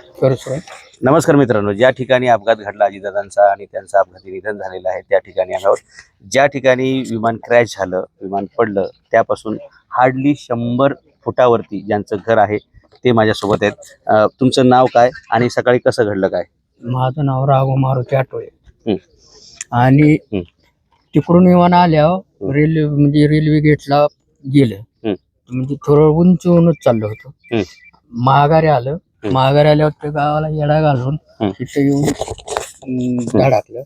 नमस्कार मित्रांनो, ज्या ठिकाणी अपघात घडला अजितदादांचा आणि त्यांचं अपघाती निधन झालेलं आहे त्या ठिकाणी आम्ही आहोत. ज्या ठिकाणी विमान क्रॅश झालं, विमान पडलं, त्यापासून हार्डली 100 फुटावरती ज्यांचं घर आहे ते माझ्यासोबत आहेत. तुमचं नाव काय आणि सकाळी कसं घडलं काय? माझं नाव राघव मारुती आठवले. आणि तिकडून विमान आल्यावर रेल्वे गेटला गेलं. म्हणजे थोडं उंचूनच चाललं होतं. माघारी आलं. माघारी आल्यावर ते गावाला येडा घालून तिथे येऊन धडकलं.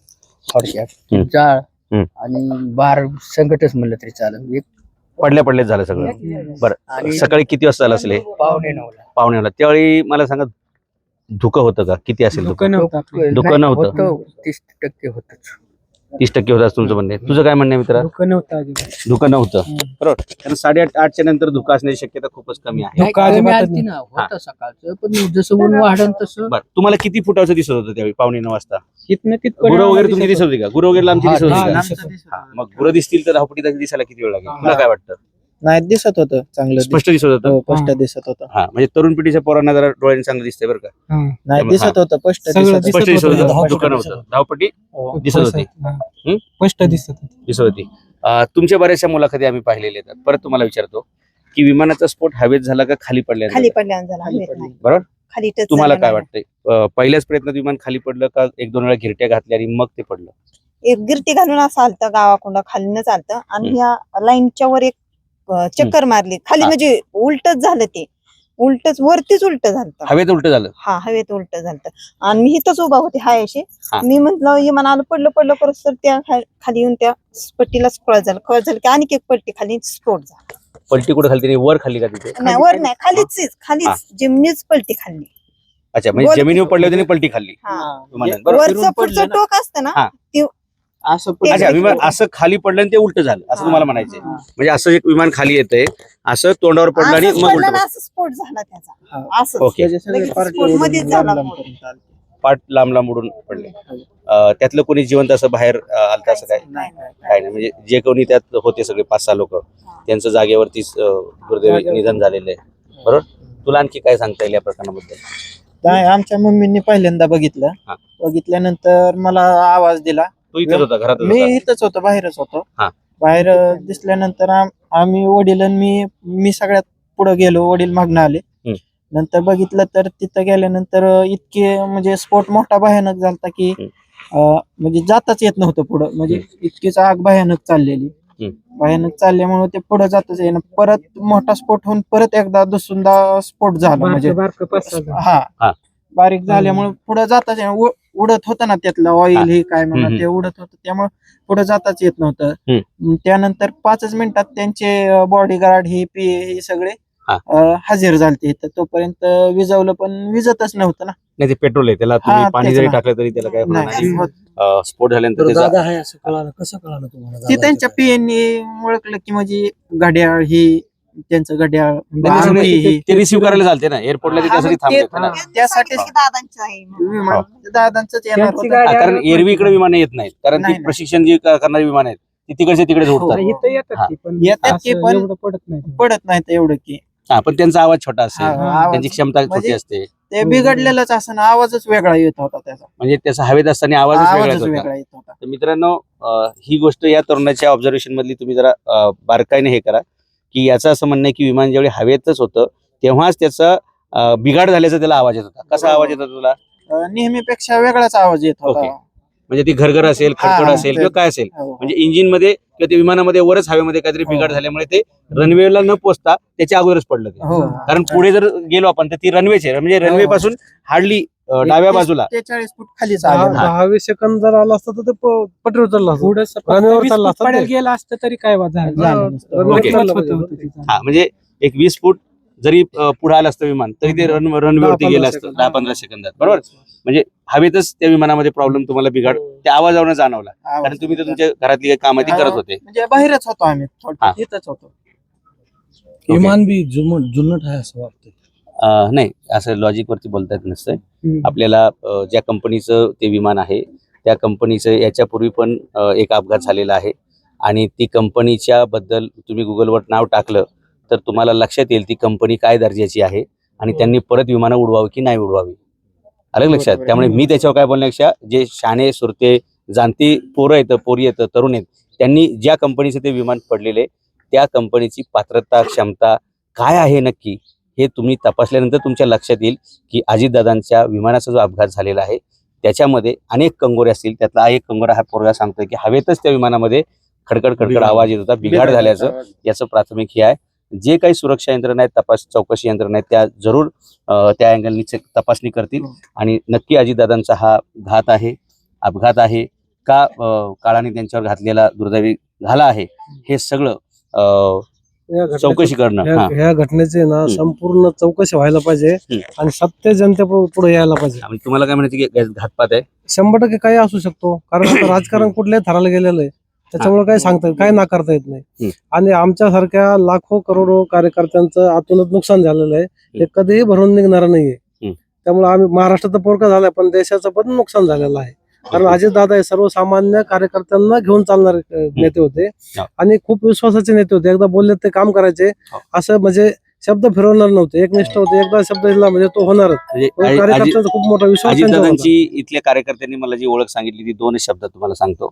थोडक्यात जाळ आणि बार संकटच म्हणलं तरी चालेल. एक पडलेच झालं सगळं. बरं, सकाळी किती वाजता झालं असेल हे? 8:45ला. 8:45ला. त्यावेळी मला सांगा, धुकं होतं का? किती असेल धुकं? धुकं नव्हतं. 30% होतच. 30% होतं तुमचं म्हणणं आहे. तुझं काय म्हणणं आहे मित्रा? धुकं नव्हतं, बरोबर. कारण 8:30च्या नंतर धुकं असण्याची शक्यता खूपच कमी आहे. होतं सकाळचं, पण जसं ऊन वाढन तसं. बरं, तुम्हाला किती फुटाचं दिसत होतं त्यावेळी 8:45 वाजता? गुरं वगैरे तुमची दिसत होती का? गुरं वगैरे आमची दिसत होती का? मग गुरं दिसतील तर धावपट्टी दिसायला किती वेळ लागेल? तुला काय वाटतं? नाही, दिसत होतं चांगलं, स्पष्ट दिसत होतं. स्पष्ट दिसत होतं. हा, म्हणजे तरुण पिढीच्या पोरांना जरा डोळ्यांनी चांगलं दिसतंय बरं का? नाही, दिसत होतं, स्पष्ट स्पष्ट दिसत होतं. धुकं नव्हतं, धावपट्टी दिसत होती. स्पष्ट दिसत होती. तुमच्या बऱ्याचशा मुलाखती आम्ही पाहिलेल्या आहेत. परत तुम्हाला विचारतो की विमानाचा स्फोट हवेत झाला का खाली पडल्या? खाली पडल्यानं झाला, हवेत नाही. बरोबर. खाली टच तुम्हाला झालं काय नाही. वाटतंय, पहिल्याच प्रयत्नात विमान खाली पडलं का 1-2 वेळा घिरट्या घातल्या आणि मग ते पडलं? एक गिरटी घालून असं आलतं गावाकडं, खालीनं चालतं आणि या लाईनच्या वर एक चक्कर मारली खाली. म्हणजे उलटच झालं, ते उलटच वरतीच उलट झालं. हवेत उलट झालं. हा, हवेत उलट झालं. आणि मी इथंच उभा होते हायशी. हा. मी म्हंटल विमान आलं, पडलं परत, तर त्या खाली येऊन त्या पट्टीलाच खळ झालं की आणखी एक पट्टी खाली स्फोट झाला. पलटी कुठे खाली? त्याने वर खाल्ली का तिथे? नाही, वर नाही, खालीच जिमनीच पलटी खाल्ली. अच्छा, म्हणजे जमिनीवर पडल्यावर त्याने पलटी खाल्ली. वरचं पुढचं टोक असतं ना, ते असं अच्छा, विमान असं खाली पडलं आणि ते उलट झालं असं तुम्हाला म्हणायचंय? म्हणजे असं एक विमान खाली येतंय, असं तोंडावर पडलं आणि मग उलट असं स्फोट झाला त्याचा. असं ओके. मध्येच झाला. पाठ लांब उडून पडले. त्यातलं कोणी जिवंत असं बाहेर आलं असं काय? काय नाही. म्हणजे जे कोणी त्यात होते सगळे 5-6 लोक, त्यांचं जागेवरतीच दुर्दैवी निधन झालेलं आहे. बरोबर. तुला आणखी काय सांगता येईल या प्रकरणाबद्दल? नाही, आमच्या मम्मींनी पहिल्यांदा बघितल्यानंतर मला आवाज दिला. तू इथेच होता घरात? मी इथंच होतो, बाहेरच होतो. बाहेर दिसल्यानंतर आम्ही वडील आणि मी सगळ्यात पुढे गेलो. वडील मागणं आले. नंतर बघितलं तर तिथं गेल्यानंतर इतके म्हणजे स्फोट मोठा भयानक झालता की म्हणजे जाताच येत नव्हतं पुढं. म्हणजे इतकीच आग भयानक चालल्यामुळे ते पुढे जातच येईना. परत मोठा स्फोट होऊन परत एकदा दुसऱ्यांदा स्फोट झाला. म्हणजे बारीक झाल्यामुळे पुढे जाताच उडत होतं ना, त्यातलं ऑइल हे काय म्हणा ते उडत होतं, त्यामुळे पुढे जाताच येत नव्हतं. त्यानंतर 5 मिनिटात त्यांचे बॉडीगार्ड हे सगळे हजर झालते. तर तोपर्यंत विजवलं, पण विजतच नव्हतं ना. नाही, ते पेट्रोल आहे, त्याला तुम्ही पाणी जरी टाकलं तरी त्याला काय होणार नाही. स्फोट झाल्यानंतर कसं कळालं तुम्हाला? ते त्यांच्या पीएननी ओळखलं की म्हणजे घड्याळ हे त्यांचं घड्याळ ते रिसिव्ह करायला चालते ना एअरपोर्टला, त्यासाठी थांबले. त्यासाठी दादांचं आहे म्हणून. दादांचंच येणार होतं. कारण एरवी इकडे विमान येत नाहीत, कारण ती प्रशिक्षण जी करणारी विमान आहेत ती तिकडेच उडतात. येतात की पण पडत नाहीत एवढं की. पण त्यांचा आवाज छोटा असेल, त्यांची क्षमता छोटी असते. ते बिघडलेलंच असं आवाजच वेगळा येत होता त्याचा. म्हणजे त्याचा हवेत असताना आवाजच वेगळा येत होता. तर मित्रांनो, ही गोष्ट या तरुणाच्या ऑब्झर्वेशन मधली तुम्ही जरा बारकाईने हे करा की याचं असं म्हणणं आहे की विमान ज्यावेळी हवेतच होतं तेव्हाच त्याचा बिघाड झाल्याचा त्याला आवाज येत होता. कसा आवाज येत होता तुला? नेहमीपेक्षा वेगळाच आवाज येत होता. म्हणजे ती घरघर असेल, खडखड असेल किंवा काय असेल, म्हणजे इंजिन मध्ये किंवा ते विमानामध्ये वरच हवेमध्ये काहीतरी बिघाड झाल्यामुळे ते रनवेला न पोचता त्याच्या अगोदरच पडलं ते. कारण पुढे जर गेलो आपण तर ती रनवेच आहे, म्हणजे रनवे पासून हार्डली डाव्या बाजूला 43 फूट खाली 10 सेकंद जर आला असतं तर ते पटरी उचलला गेला असतं तरी काय म्हणजे एक 20 फूट जरी पुढे आलं असतं विमान तरी ते रनवेवरती गेलं असतं 10-15 सेकंदात. बरोबर. म्हणजे हवेतच त्या विमानामध्ये प्रॉब्लेम तुम्हाला बिघाड त्या आवाजावरून जाणवला, कारण तुम्ही तर तुमच्या घरातली काही कामं ती करत होते. म्हणजे बाहेरच होतो आम्ही, इथंच होतो. विमान बी जुनट आहे असं वाटतं. नाही, असं लॉजिक वरती बोलता येत नसतंय आपल्याला. ज्या कंपनीचं ते विमान आहे त्या कंपनीचं याच्यापूर्वी पण एक अपघात झालेला आहे आणि ती कंपनीच्या बद्दल तुम्ही गुगलवर नाव टाकलं तर तुम्हाला लक्षात येईल ती कंपनी काय दर्जाची आहे आणि त्यांनी परत विमानं उडवावी की नाही उडवावी. अलग लक्षात. त्यामुळे मी त्याच्यावर काय बोलण्यापेक्षा जे शाणे सुरते जाणती पोरं येतं, पोरी येतं, तरुण आहेत, त्यांनी ज्या कंपनीचं ते विमान पडलेले त्या कंपनीची पात्रता, क्षमता काय आहे नक्की हे तुम्ही तपासल्यानंतर तुमच्या लक्षात येईल की अजितदादांच्या विमानाचा जो अपघात झालेला आहे त्याच्यामध्ये अनेक कंगोरे असतील. त्यातला एक कंगोरा हा पोरगा सांगतोय की हवेतच त्या विमानामध्ये खडखड खडखड आवाज येत होता, बिघाड झाल्याचं याचं प्राथमिक हे आहे. जे काही सुरक्षा यंत्रणा आहेत, तपास चौकशी यंत्रणा आहेत, त्या जरूर त्या अँगलनी तपासणी करतील आणि नक्की अजितदादांचा हा घात आहे, अपघात आहे का काळाने त्यांच्यावर घातलेला दुर्दैवी झाला आहे, हे सगळं चौकशी करणं. ह्या घटनेचे ना संपूर्ण चौकशी व्हायला पाहिजे आणि सत्य जनते पुढे यायला पाहिजे. तुम्हाला काय म्हणायचं की घातपात आहे? 100% काही असू शकतो, कारण आता राजकारण कुठल्याही थराला गेलेलं आहे, त्याच्यामुळे काही सांगता काही नाकारता येत नाही. आणि आमच्यासारख्या लाखो करोडो कार्यकर्त्यांचं आतूनच नुकसान झालेलं आहे, हे कधीही भरून निघणार नाहीये. त्यामुळे आम्ही महाराष्ट्राचा पोरका झालाय पण देशाचं पण नुकसान झालेलं आहे. कारण अजितदादा हे सर्वसामान्य कार्यकर्त्यांना घेऊन चालणारे नेते होते आणि खूप विश्वासाचे नेते होते. एकदा बोलले ते काम करायचे, असं म्हणजे शब्द फिरवणार नव्हते, एकनिष्ठ होते. एकदा शब्द दिला म्हणजे तो होणारच. कार्यकर्त्यांचा खूप मोठा विश्वास. अजितदादांची इथल्या कार्यकर्त्यांनी मला जी ओळख सांगितली ती 2 शब्द तुम्हाला सांगतो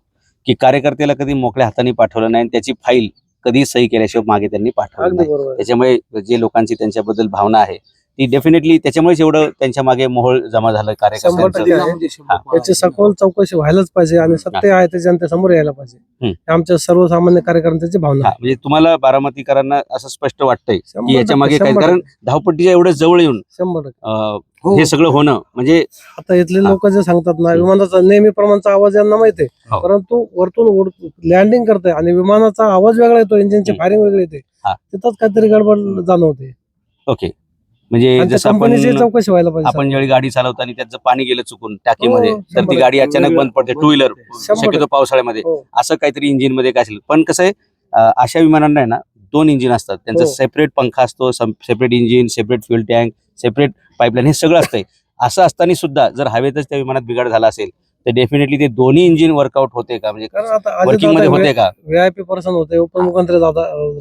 की कार्यकर्त्याला कधी मोकळ्या हाताने पाठवलं नाही, त्याची फाईल कधी सही केल्याशिवाय मागे त्यांनी पाठवलं नाही. त्याच्यामुळे जे लोकांची त्यांच्याबद्दल भावना आहे ती डेफिनेटली त्याच्यामुळेच एवढं त्यांच्या मागे मोहोळ जमा झालं कार्यकर्त्यांचं. याची सखोल चौकशी व्हायलाच पाहिजे आणि सत्य आहे ते जनतेसमोर यायला पाहिजे. आमच्या सर्वसामान्य कार्यकर्त्यांची भावना. म्हणजे तुम्हाला बारामतीकरांना असं स्पष्ट वाटतंय की याच्या मागे काय, कारण धावपट्टीच्या एवढं जवळ येऊन 100% हे सगळं होणं म्हणजे आता इथले लोक जे सांगतात ना, विमानाचा नेहमीप्रमाणेचा आवाज यांना माहिती आहे, परंतु वरतून लँडिंग करते आणि विमानाचा आवाज वेगळा येतो, इंजिनची फायरिंग वेगळी येते, तिथंच काहीतरी गडबड जाणवते. ओके. म्हणजे जसं चौकशी व्हायला पाहिजे. आपण ज्यावेळी गाडी चालवताना त्याचं पाणी गेलं चुकून टाकीमध्ये तर ती गाडी अचानक बंद पडते, 2 व्हीलर शक्यतो पावसाळ्यामध्ये असं काहीतरी इंजिन मध्ये काय असेल. पण कसं आहे अशा विमानांना आहे ना 2 इंजिन असतात, त्यांचा सेपरेट पंखा असतो, separate engine, separate fuel tank, separate pipeline, हे सगळं असतंय. असं असताना सुद्धा जर हवेतच त्या विमानात बिघाड झाला असेल तर डेफिनेटली ते दोन्ही इंजिन वर्कआउट होते का, म्हणजे वर्किंग मध्ये होते का? व्हीआयपी पर्सन होते, उपमुख्यमंत्री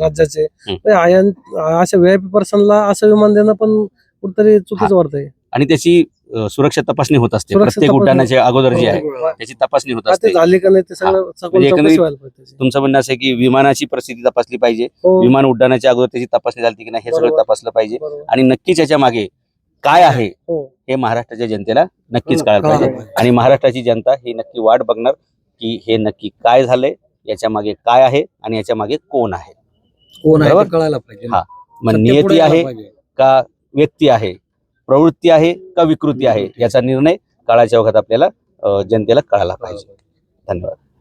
राज्याचे, अशा व्हीआयपी पर्सनला असं विमान देणं पण कुठतरी चुकीचं वाटतंय. आणि त्याची सुरक्षा तपासणी होत असते प्रत्येक उड्डाणाच्या अगोदर जी आहे त्याची तपासणी होत असते. झाली का नाही ते सगळं. तुमचं म्हणणं असं की विमानाची परिस्थिती तपासली पाहिजे, विमान उड्डाणाच्या अगोदर त्याची तपासणी झाली की नाही हे सगळं तपासलं पाहिजे आणि नक्कीच याच्या मागे काय आहे हे महाराष्ट्राच्या जनतेला नक्कीच कळायला पाहिजे. आणि महाराष्ट्राची जनता ही नक्की वाट बघणार की हे नक्की काय झालंय, याच्या मागे काय आहे आणि याच्या मागे कोण आहे, कळायला पाहिजे. हा, मग नियती आहे का व्यक्ती आहे, प्रवृत्ती आहे का विकृती आहे, याचा निर्णय काळाच्या ओघात आपल्याला जनतेला कळायला पाहिजे. धन्यवाद.